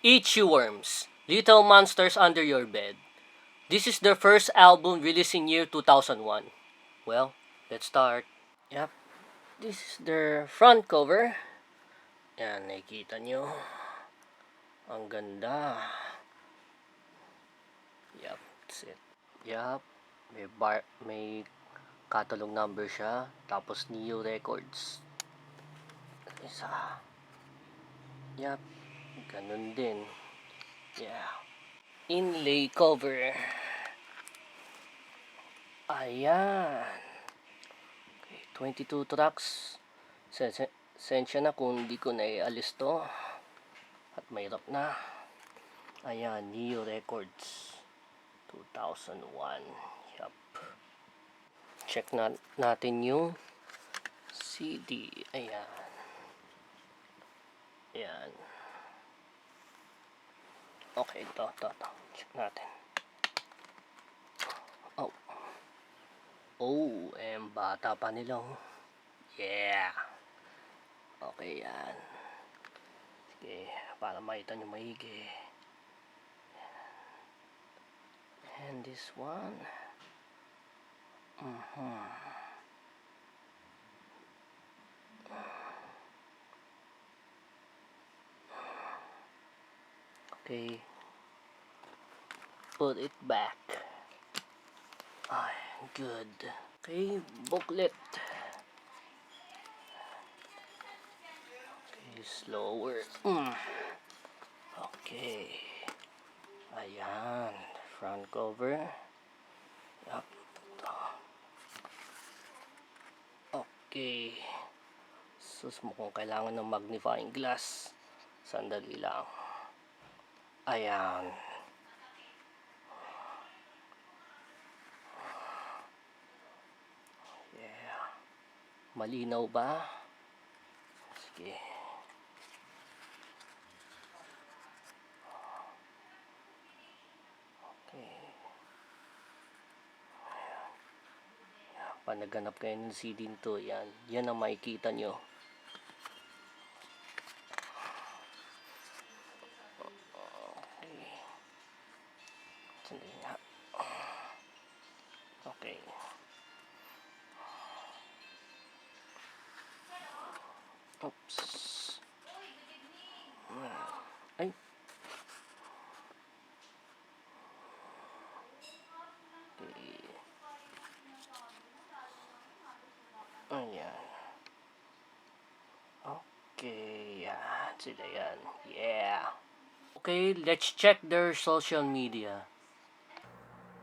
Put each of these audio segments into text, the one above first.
Itchyworms, Little Monsters Under Your Bed. This is their first album released in year 2001. Well, let's start. Yep, this is their front cover. Yan, nakikita nyo. Ang ganda. Yep, that's it. Yep, may catalog number siya. Tapos Neo Records. Isa. Yep, ganun din. Yeah. Inlay cover. Ayan. Okay, 22 tracks. Sensya na kung hindi ko naialis to. At mahirap na. Ayan, Neo Records. 2001. Yup. Check natin yung CD. Ayan. Ayan. Okay, ito. Check natin. Oh, bata pa nila. Yeah. Okay, yan. Sige, para makita nyo maigi. And this one. Okay. Put it back. Ay, good. Okay, booklet. Okay, slower. Okay. Ayan. Front cover. Yup. Okay. Sus mo kung kailangan ng magnifying glass. Sandali lang. Ayan. Yeah. Malinaw ba? Sige. Pag naghanap kayo ng CD nito, yan ang makikita nyo. Okay. Sandali nga. Okay. Oops. Ay. Ayan. Okay, yan. Sila yan. Yeah. Okay, let's check their social media.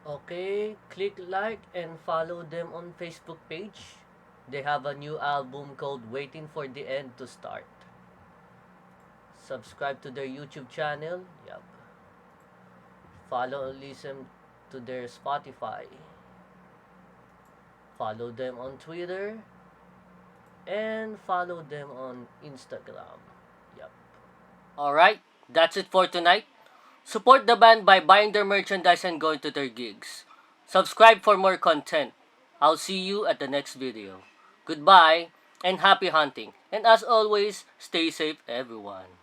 Okay, click like and follow them on Facebook page. They have a new album called Waiting for the End to Start. Subscribe to their YouTube channel. Yup. Follow and listen to their Spotify. Follow them on Twitter. And follow them on Instagram. Yup. Alright, that's it for tonight. Support the band by buying their merchandise and going to their gigs. Subscribe for more content. I'll see you at the next video. Goodbye and happy hunting. And as always, stay safe everyone.